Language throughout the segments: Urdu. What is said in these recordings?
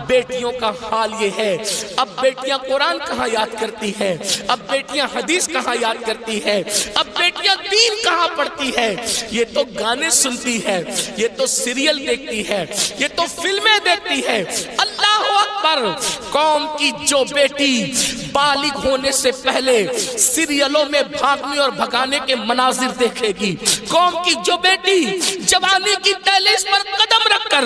بیٹیوں کا حال یہ ہے، اب بیٹیاں قرآن کہاں یاد کرتی ہے، اب بیٹیاں حدیث کہاں یاد کرتی ہے، اب بیٹیاں دین کہاں پڑھتی ہے، یہ تو گانے سنتی ہے، یہ تو سیریل دیکھتی ہے، یہ تو فلمیں دیکھتی ہے۔ اللہ اکبر! قوم کی جو بیٹی بالغ ہونے سے پہلے سیریلوں میں بھاگنے اور بھگانے کے مناظر دیکھے گی، قوم کی جو بیٹی جوانی کی دہلیز پر قدم رکھ کر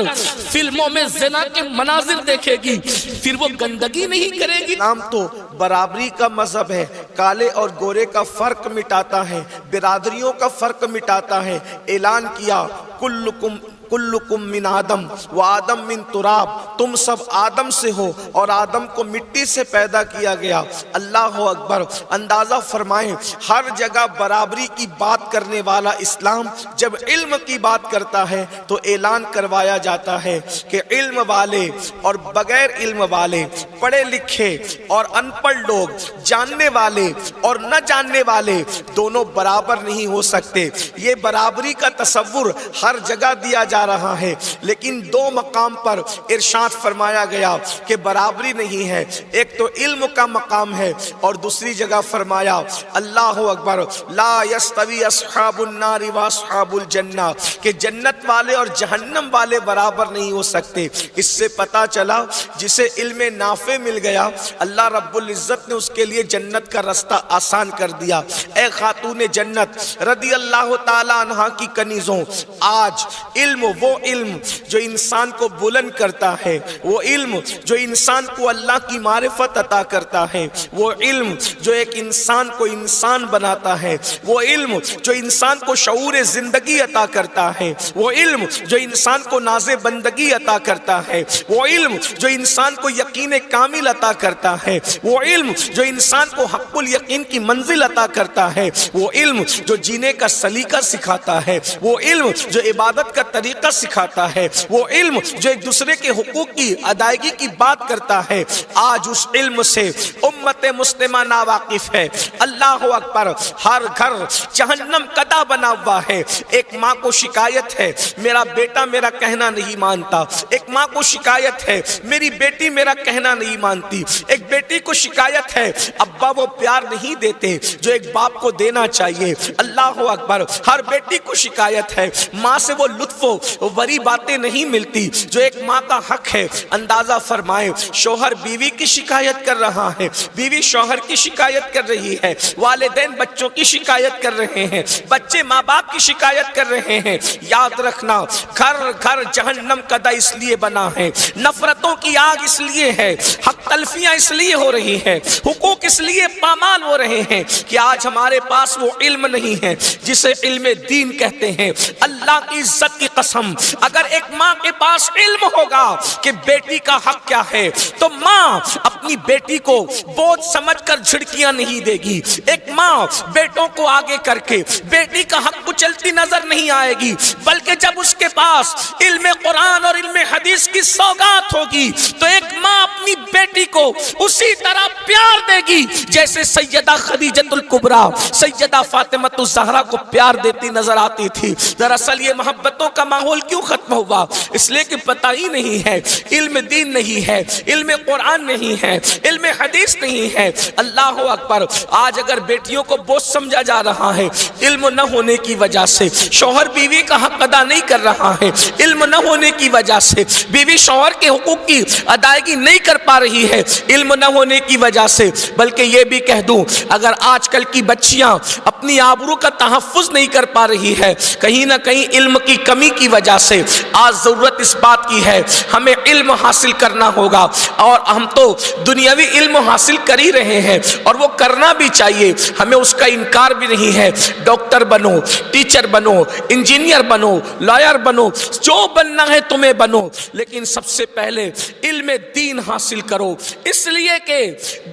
فلموں میں زنا کے مناظر دیکھے گی، پھر وہ گندگی نہیں کرے گی۔ اسلام تو برابری کا مذہب ہے، کالے اور گورے کا فرق مٹاتا ہے، برادریوں کا فرق مٹاتا ہے۔ اعلان کیا کلکم من آدم و آدم من تراب، تم سب آدم سے ہو اور آدم کو مٹی سے پیدا کیا گیا۔ اللہ اکبر! اندازہ فرمائیں، ہر جگہ برابری کی بات کرنے والا اسلام جب علم کی بات کرتا ہے تو اعلان کروایا جاتا ہے کہ علم والے اور بغیر علم والے، پڑھے لکھے اور ان پڑھ لوگ، جاننے والے اور نہ جاننے والے دونوں برابر نہیں ہو سکتے۔ یہ برابری کا تصور ہر جگہ دیا جا رہا ہے، لیکن دو مقام پر ارشاد فرمایا گیا کہ برابری نہیں ہے۔ ایک تو علم کا مقام ہے اور دوسری جگہ فرمایا اللہ اکبر لا یستوی اصحاب النار و اصحاب الجنہ، کہ جنت والے اور جہنم والے برابر نہیں ہو سکتے۔ اس سے پتا چلا جسے علم نافع مل گیا اللہ رب العزت نے اس کے لیے جنت کا رستہ آسان کر دیا۔ اے خاتون جنت رضی اللہ تعالی عنہا کی کنیزوں، آج علم، وہ علم جو انسان کو بلند کرتا ہے، وہ علم جو انسان کو اللہ کی معرفت عطا کرتا ہے، وہ علم جو ایک انسان کو انسان بناتا ہے، وہ علم جو انسان کو شعور زندگی عطا کرتا ہے، وہ علم جو انسان کو ناز بندگی عطا کرتا ہے، وہ علم جو انسان کو یقین کامل عطا کرتا ہے، وہ علم جو انسان کو حق الیقین کی منزل عطا کرتا ہے، وہ علم جو جینے کا سلیقہ سکھاتا ہے، وہ علم جو عبادت کا طریقہ سکھاتا ہے، وہ علم جو ایک دوسرے کے حقوق کی ادائیگی کی بات کرتا ہے، آج اس علم سے امت مسلمہ ناواقف ہے۔ اللہ اکبر! ہر گھر جہنم قدا بنا ہوا ہے۔ ایک ماں کو شکایت ہے میرا بیٹا میرا کہنا نہیں مانتا، ایک ماں کو شکایت ہے میری بیٹی میرا کہنا نہیں مانتی، ایک بیٹی کو شکایت ہے ابا وہ پیار نہیں دیتے جو ایک باپ کو دینا چاہیے۔ اللہ اکبر! ہر بیٹی کو شکایت ہے ماں سے وہ لطف و بری باتیں نہیں ملتی جو ایک ماں کا حق ہے۔ اندازہ فرمائیں، شوہر بیوی کی شکایت کر رہا ہے، بیوی شوہر کی شکایت کر رہی ہے، والدین بچوں کی شکایت کر رہے ہیں، بچے ماں باپ کی شکایت کر رہے ہیں۔ یاد رکھنا، گھر گھر جہنم قدا اس لیے بنا ہے، نفرتوں کی آگ اس لیے ہے، حق تلفیاں اس لیے ہو رہی ہیں، حقوق اس لیے پامال ہو رہے ہیں کہ آج ہمارے پاس وہ علم نہیں ہے جسے علم دین کہتے ہیں۔ اللہ کی عزت کی قسم، اگر ایک ماں کے پاس علم ہوگا کہ بیٹی کا حق کیا ہے تو ماں اپنی بیٹی کو بوجھ سمجھ کر جھڑکیاں نہیں دے گی۔ ایک ماں بیٹوں کو آگے کر کے بیٹی کا حق کچلتی نظر نہیں آئے گی، بلکہ جب اس کے پاس علم قرآن اور علم حدیث کی سوغات ہوگی تو ایک ماں اپنی بیٹی کو اسی طرح پیار دے گی جیسے سیدہ خدیجۃ الکبریٰ سیدہ فاطمہ الزہرا کو پیار دیتی نظر آتی تھی۔ دراصل یہ محبتوں کا ماحول کیوں ختم ہوا؟ اس لیے کہ پتہ ہی نہیں ہے، علم دین نہیں ہے، علم قرآن نہیں ہے، علم حدیث نہیں ہے۔ اللہ اکبر! آج اگر بیٹیوں کو بوجھ سمجھا جا رہا ہے علم نہ ہونے کی وجہ سے، شوہر بیوی کا حق ادا نہیں کر رہا ہے علم نہ ہونے کی وجہ سے، بیوی شوہر کے حقوق کی ادائیگی نہیں کر پا رہی ہے علم نہ ہونے کی وجہ سے، بلکہ یہ بھی کہہ دوں اگر آج کل کی بچیاں اپنی آبرو کا تحفظ نہیں کر پا رہی ہے کہیں نہ کہیں علم کی کمی کی وجہ سے، آج ضرورت اس بات کی ہے ہمیں علم حاصل کرنا ہوگا، اور ہم تو دنیاوی علم حاصل کر ہی رہے ہیں اور وہ کرنا بھی چاہیے، ہمیں اس کا انکار بھی نہیں ہے۔ ڈاکٹر بنو، ٹیچر بنو، انجینئر بنو، لائر بنو، جو بننا ہے تمہیں بنو، لیکن سب سے پہلے علم دین حاصل کرو، اس لیے کہ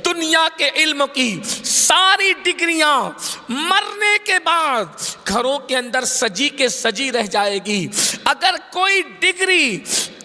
دنیا کے علم کی ساری ڈگریاں مرنے کے بعد گھروں کے اندر سجی کے سجی رہ جائے گی۔ اگر کوئی ڈگری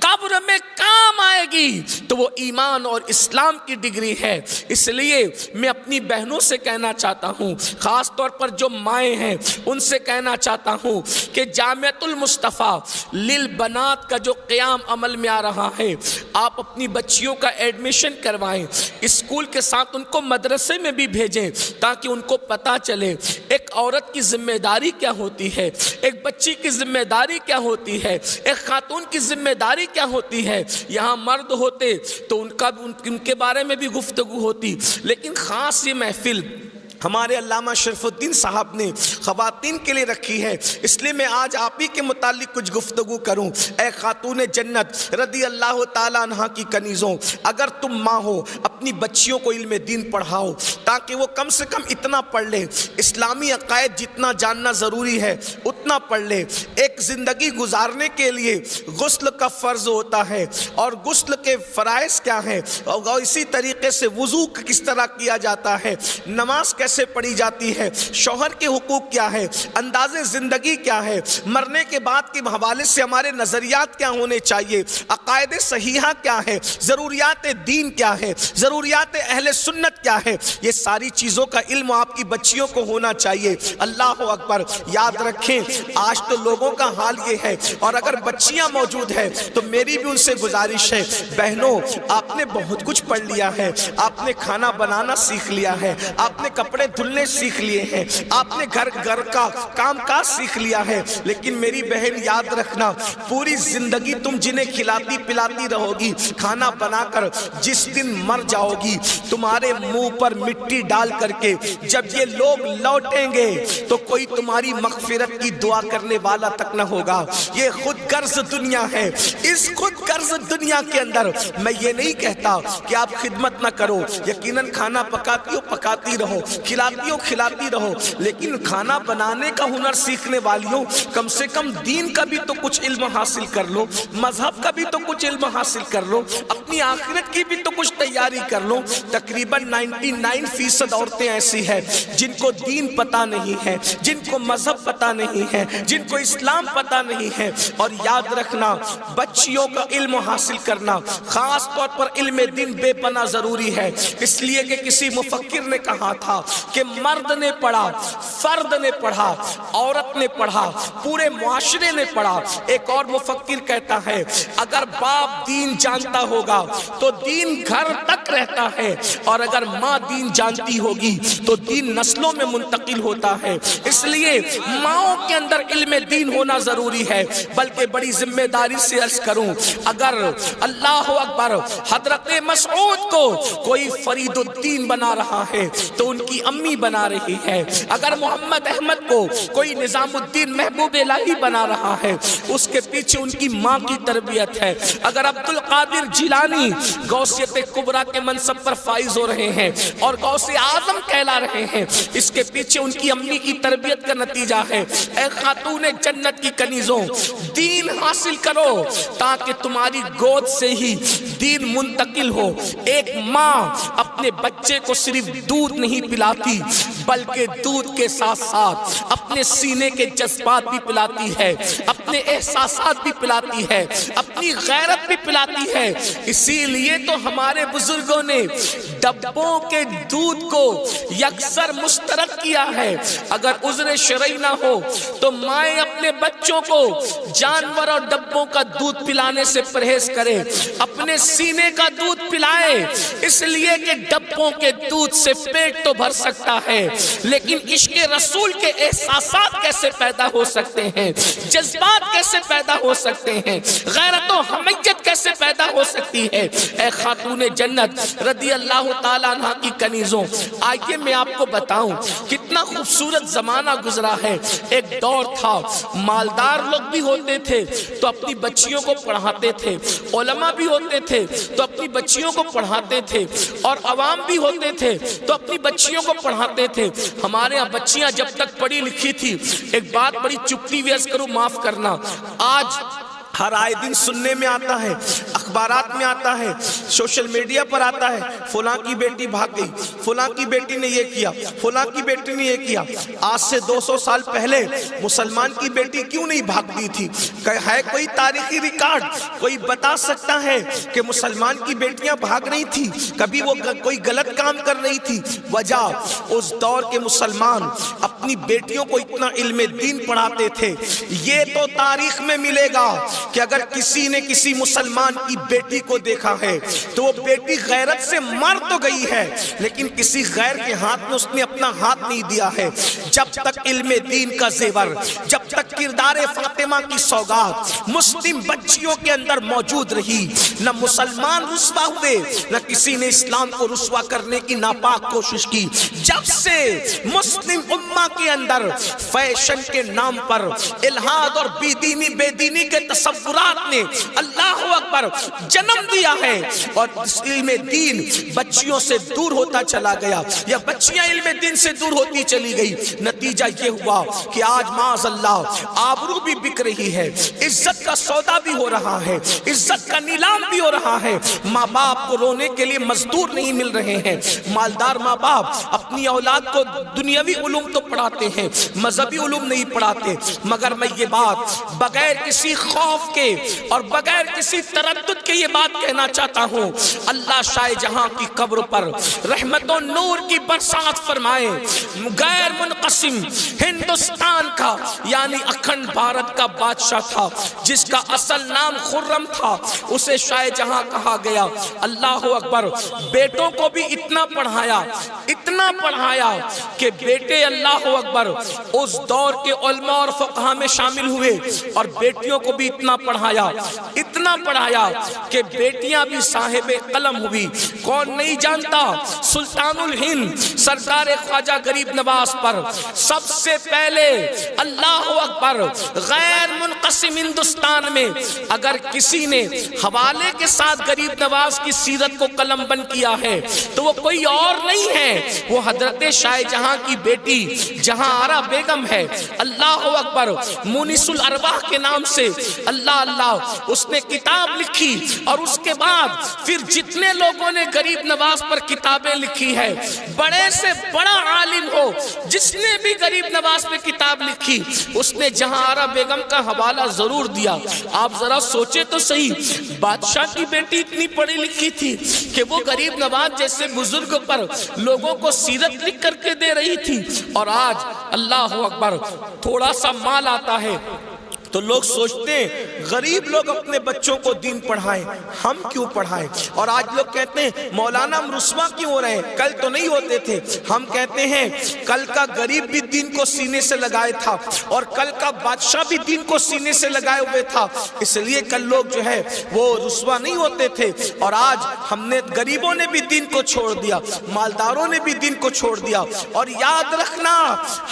قبر میں کام آئے گی تو وہ ایمان اور اسلام کی ڈگری ہے۔ اس لیے میں اپنی بہنوں سے کہنا چاہتا ہوں، خاص طور پر جو مائیں ہیں ان سے کہنا چاہتا ہوں کہ جامعۃ المصطفیٰ للبنات کا جو قیام عمل میں آ رہا ہے، آپ اپنی بچیوں کا ایڈمیشن کروائیں، اسکول کے ساتھ ان کو مدرسے میں بھی بھیجیں تاکہ ان کو پتہ چلے ایک عورت کی ذمہ داری کیا ہوتی ہے، ایک بچی کی ذمہ داری کیا ہوتی ہے، ایک خاتون کی ذمہ داری کیا ہوتی ہے۔ یہاں مرد ہوتے تو ان کے بارے میں بھی گفتگو ہوتی، لیکن خاص یہ محفل ہمارے علامہ شرف الدین صاحب نے خواتین کے لیے رکھی ہے، اس لیے میں آج آپ ہی کے متعلق کچھ گفتگو کروں۔ اے خاتون جنت رضی اللہ تعالیٰ عنہ کی کنیزوں، اگر تم ماں ہو اپنی بچیوں کو علم دین پڑھاؤ تاکہ وہ کم سے کم اتنا پڑھ لیں، اسلامی عقائد جتنا جاننا ضروری ہے اتنا پڑھ لیں۔ ایک زندگی گزارنے کے لیے غسل کا فرض ہوتا ہے اور غسل کے فرائض کیا ہیں، اور اسی طریقے سے وضو کس طرح کیا جاتا ہے، نماز کیسے پڑھی جاتی ہے، شوہر کے حقوق کیا ہے، انداز زندگی کیا ہے، مرنے کے بعد کے حوالے سے ہمارے نظریات کیا ہونے چاہیے، عقائد صحیحہ کیا ہے، ضروریات دین کیا ہے، ضروریات اہل سنت کیا ہے، یہ ساری چیزوں کا علم آپ کی بچیوں کو ہونا چاہیے۔ اللہ اکبر۔ یاد رکھیں آج تو لوگوں کا حال یہ ہے، اور اگر بچیاں موجود ہیں تو میری بھی ان سے گزارش ہے، بہنوں آپ نے بہت کچھ پڑھ لیا ہے، آپ نے کھانا بنانا سیکھ لیا ہے، آپ نے کپڑے دھلنے سیکھ لیے ہیں، آپ نے گھر کا کام کاج سیکھ لیا ہے، لیکن میری بہن یاد رکھنا پوری زندگی تم جنہیں کھلاتی پلاتی رہو گی، کھانا بنا کر جس دن مر جاؤ گی تمہارے منہ پر مٹی ڈال کر کے جب یہ لوگ لوٹیں گے تو کوئی تمہاری مغفرت کی دعا کرنے والا تک نہ ہوگا۔ یہ خود غرض دنیا ہے۔ اس خود غرض دنیا کے اندر میں یہ نہیں کہتا کہ آپ خدمت نہ کرو، یقیناً کھانا پکاتی ہو پکاتی رہو، کھلاتی ہو کھلاتی رہو، لیکن کھانا بنانے کا ہنر سیکھنے والیوں کم سے کم دین کا بھی تو کچھ علم حاصل کر لو، مذہب کا بھی تو کچھ علم حاصل کر لو، اپنی آخرت کی بھی تو کچھ تیاری کر لو۔ تقریباً 99% عورتیں ایسی ہیں جن کو دین پتہ نہیں ہے، جن کو مذہب پتہ نہیں ہے، جن کو اسلام پتہ نہیں ہے۔ اور یاد رکھنا بچیوں کا علم حاصل کرنا خاص طور پر علم دین بے پناہ ضروری ہے، اس لیے کہ کسی مفکر نے کہا تھا کہ مرد نے پڑھا، فرد نے پڑھا، عورت نے پڑھا، پورے معاشرے نے پڑھا۔ ایک اور مفکر کہتا ہے اگر باپ دین جانتا ہوگا تو دین گھر تک رہتا ہے، اور اگر ماں دین جانتی ہوگی تو دین نسلوں میں منتقل ہوتا ہے۔ اس لیے ماؤں کے اندر علم دین ہونا ضروری ہے۔ بلکہ بڑی ذمہ داری سے عرض کروں، اگر اللہ اکبر حضرت مسعود کو کوئی فرید الدین بنا رہا ہے تو ان کی امی بنا رہی ہے، اگر محمد احمد کو کوئی نظام الدین محبوب الہی بنا رہا ہے اس کے پیچھے ان کی ماں کی تربیت ہے، اگر عبد القادر جیلانی غوثیت کبریٰ کے منصب پر فائز ہو رہے ہیں اور غوث اعظم کہلا رہے ہیں اس کے پیچھے ان کی امی کی تربیت کا نتیجہ ہے۔ اے خاتون جنت کی کنیزوں، دین حاصل کرو تاکہ تمہاری گود سے ہی دین منتقل ہو۔ ایک ماں اپنے بچے کو صرف دودھ نہیں پلاتی بلکہ دودھ کے ساتھ ساتھ اپنے سینے کے جذبات بھی پلاتی ہے، اپنے احساسات بھی پلاتی ہے، اپنی غیرت بھی پلاتی ہے۔ اسی لیے تو ہمارے بزرگوں نے ڈبوں کے دودھ کو یکسر مشترک کیا ہے۔ اگر عذر شرعی نہ ہو تو مائیں اپنے بچوں کو جانور اور ڈبوں کا دودھ پلانے سے پرہیز کرے، اپنے سینے کا دودھ پلائے، اس لیے کہ ڈبوں کے دودھ سے پیٹ تو بھر سکتا ہے لیکن عشق رسول کے احساسات کیسے پیدا ہو سکتے ہیں، جذبات کیسے پیدا ہو سکتے ہیں، غیرت و حمیت کیسے پیدا ہو سکتی ہے۔ اے خاتون جنت رضی اللہ تعالیٰ عنہ کی کنیزوں، آئیے میں آپ کو بتاؤں کتنا خوبصورت زمانہ گزرا ہے۔ ایک دور تھا مالدار لوگ بھی ہوتے تھے تو اپنی بچیوں کو پڑھاتے تھے، علماء بھی ہوتے تھے تو اپنی بچیوں کو پڑھاتے تھے، اور عوام بھی ہوتے تھے تو اپنی بچیوں کو پڑھاتے تھے۔ ہمارے یہاں بچیاں جب تک پڑھی لکھی تھی، ایک بات بڑی چپتی ویز کروں معاف کرنا، آج ہر آئے دن سننے میں آتا ہے اخبارات میں آتا ہے، سوشل میڈیا پر آتا ہے، فلاں کی بیٹی بھاگ گئی، فلاں کی بیٹی نے یہ کیا، فلاں کی بیٹی نے یہ کیا۔ آج سے 200 سال پہلے مسلمان کی بیٹی کیوں نہیں بھاگتی تھی؟ ہے کوئی تاریخی ریکارڈ؟ کوئی بتا سکتا ہے کہ مسلمان کی بیٹیاں بھاگ رہی تھی؟ کبھی وہ کوئی غلط کام کر رہی تھی؟ وجہ اس دور کے مسلمان اپنی بیٹیوں کو اتنا علم دین پڑھاتے تھے۔ یہ تو تاریخ میں ملے گا کہ اگر کسی نے کسی مسلمان کی بیٹی کو دیکھا ہے تو وہ بیٹی غیرت سے مر تو گئی ہے لیکن کسی غیر کے ہاتھ میں اس نے اپنا ہاتھ نہیں دیا ہے۔ جب تک علم دین کا زیور، جب تک کردار فاطمہ کی سوغات مسلم بچیوں کے اندر موجود رہی، نہ مسلمان رسوا ہوئے، نہ کسی نے اسلام کو رسوا کرنے کی ناپاک کوشش کی۔ جب سے مسلم امہ کے اندر فیشن کے نام پر الہاد اور بے دینی کے تصورات نے اللہ اکبر جنم دیا ہے اور علم دین بچیوں سے دور ہوتا چلا گیا یا بچیاں علم دین سے دور ہوتی چلی گئی، نتیجہ یہ ہوا کہ آج معاذ اللہ آبرو بھی بک رہی ہے، عزت کا سودا بھی ہو رہا ہے، عزت کا نیلام بھی ہو رہا ہے۔ ماں باپ کو رونے کے لیے مزدور نہیں مل رہے ہیں۔ مالدار ماں باپ اپنی اولاد کو دنیاوی علوم تو پڑھاتے ہیں، مذہبی علوم نہیں پڑھاتے۔ مگر میں یہ بات بغیر کسی خوف کے اور بغیر کسی تردد کے یہ بات کہنا چاہتا ہوں، اللہ شاہ جہاں کی قبر پر رحمت و نور کی برسات فرمائے۔ غیر منقسم ہندوستان کا یعنی اکھنڈ بھارت کا بادشاہ تھا جس کا اصل نام خرم تھا، اسے شاہ جہاں کہا گیا۔ اللہ اکبر، بیٹوں کو بھی اتنا پڑھایا کہ بیٹے اللہ اکبر اس دور کے علماء اور فقہاء میں شامل ہوئے اور بیٹیوں کو بھی اتنا پڑھایا کہ بیٹیاں بھی صاحب قلم ہوئی۔ کون نہیں جانتا سلطان الہند سردار خواجہ غریب نواز پر سب سے پہلے اللہ اکبر غیر منقسم ہندوستان میں اگر کسی نے حوالے کے ساتھ غریب نواز کی سیرت کو قلم بند کیا ہے تو وہ کوئی اور نہیں ہے، وہ حضرت شاہ جہاں کی بیٹی جہاں آرا بیگم ہے۔ اللہ اکبر، مونس الارواح کے نام سے اللہ اس نے کتاب لکھی اور اس کے بعد پھر جتنے لوگوں نے غریب نواز پر کتابیں لکھی ہے، بڑے سے بڑا عالم ہو جس نے بھی غریب نواز پہ کتاب لکھی اس نے جہاں آرا بیگم کا حوالہ ضرور دیا۔ آپ ذرا سوچے تو صحیح، بادشاہ کی بیٹی اتنی پڑھی لکھی تھی کہ وہ غریب نواز جیسے بزرگ پر لوگوں کو سیرت لکھ کر کے دے رہی تھی، اور آج اللہ اکبر تھوڑا سا مال آتا ہے تو لوگ سوچتے ہیں غریب لوگ اپنے بچوں کو دین پڑھائیں، ہم کیوں پڑھائیں؟ اور آج لوگ کہتے ہیں مولانا ہم رسوا کیوں ہو رہے ہیں؟ کل تو نہیں ہوتے تھے۔ ہم کہتے ہیں کل کا غریب بھی دین کو سینے سے لگائے تھا اور کل کا بادشاہ بھی دین کو سینے سے لگائے ہوئے تھا، اس لیے کل لوگ جو ہے وہ رسوا نہیں ہوتے تھے۔ اور آج ہم نے غریبوں نے بھی دین کو چھوڑ دیا، مالداروں نے بھی دین کو چھوڑ دیا۔ اور یاد رکھنا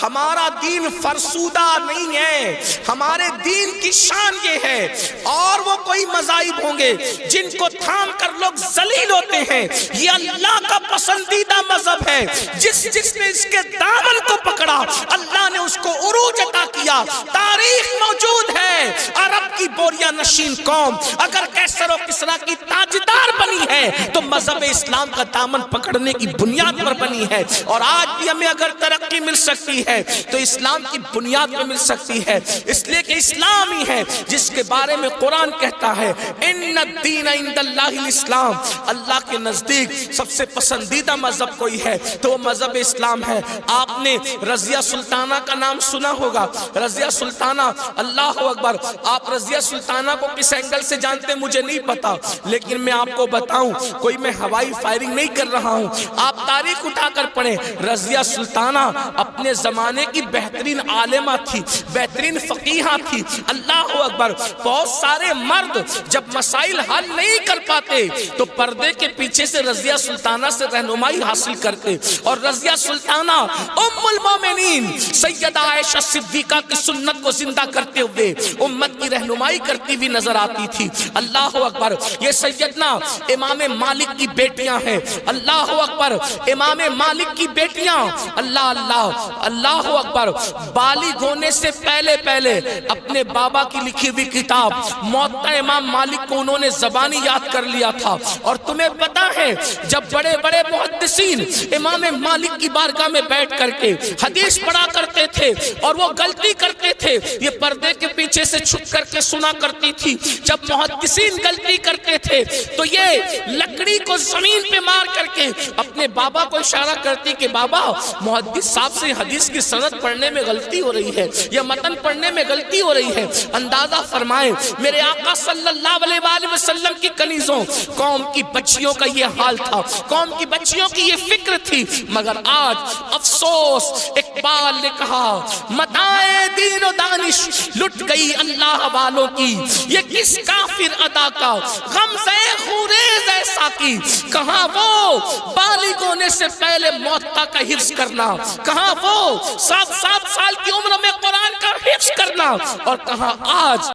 ہمارا دین فرسودہ نہیں ہے، ہمارے دین کی شان یہ ہے، اور وہ کوئی مذاہب ہوں گے جن کو تھام کر لوگ ذلیل ہوتے ہیں، یہ اللہ کا پسندیدہ مذہب ہے۔ جس نے اس کے دامن کو پکڑا اللہ نے اس کو عروج عطا کیا۔ تاریخ موجود ہے، عرب کی بوریا نشین قوم اگر کیسر و کسریٰ کی تاجدار بنی ہے تو مذہب اسلام کا دامن پکڑنے کی بنیاد پر بنی ہے۔ اور آج بھی ہمیں اگر ترقی مل سکتی ہے تو اسلام کی بنیاد پر مل سکتی ہے، اس لیے کہ اسلام ہی ہے جس کے بارے میں قرآن کہتا ہے ان الدین عند اللہ الاسلام، اللہ کے نزدیک سب سے پسندیدہ مذہب کوئی ہے تو وہ مذہب اسلام ہے۔ آپ نے رضیہ سلطانہ کا نام سنا ہوگا، رضیہ سلطانہ، اللہ اکبر، آپ رضیہ سلطانہ کو کس اینگل سے جانتے مجھے نہیں پتا، لیکن میں آپ کو بتاؤں، کوئی میں ہوائی فائرنگ نہیں کر رہا ہوں، آپ تاریخ اٹھا کر پڑھیں۔ رضیہ سلطانہ اپنے زمانے کی بہترین عالمہ تھی، بہترین فقیہہ تھی۔ اللہ اکبر، بہت سارے مرد جب مسائل حل نہیں کر پاتے تو پردے کے پیچھے سے رضیہ سلطانہ سے رہنمائی حاصل کرتے، اور رضیہ سلطانہ ام المومنین سیدہ عائشہ صدیقہ کی سنت کو زندہ کرتے ہوئے امت کی رہنمائی کرتی ہوئی نظر آتی تھی۔ اللہ اکبر، یہ سیدنا امام مالک کی بیٹیاں ہیں۔ اللہ اکبر، امام مالک کی بیٹیاں، اللہ اکبر، بالغ ہونے سے پہلے اپنے اپنے بابا کی لکھی ہوئی کتاب موطا امام مالک کو انہوں نے زبانی یاد کر لیا تھا. اور تمہیں پتا ہے جب بڑے بڑے محدثین امام مالک کی بارگاہ میں بیٹھ کر کے حدیث پڑھا کرتے تھے اور وہ غلطی کرتے تھے، یہ پردے کے پیچھے سے چھپ کر کے سنا کرتی تھی. جب محدثین غلطی کرتے تھے تو یہ لکڑی کو زمین پہ مار کر کے اپنے بابا کو اشارہ کرتی کہ بابا محدث صاحب سے حدیث کی سند پڑھنے میں غلطی ہو رہی ہے یا متن پڑھنے میں غلطی ہو رہی ہے. اندازہ فرمائیں میرے آقا صلی اللہ علیہ وآلہ وسلم کی کنیزوں، قوم کی بچیوں کا یہ حال تھا، قوم کی بچیوں کی یہ فکر تھی. مگر آج افسوس، اقبال نے کہا متاع دین و دانش لٹ گئی اللہ والوں کی، یہ کس کافر ادا کا غمزہ خوریز ایسا کی. کہاں وہ بالغ ہونے سے پہلے موطا کا حفظ کرنا، کہاں وہ 7 سال کی عمر میں قرآن کا حفظ کرنا، اور کہاں آج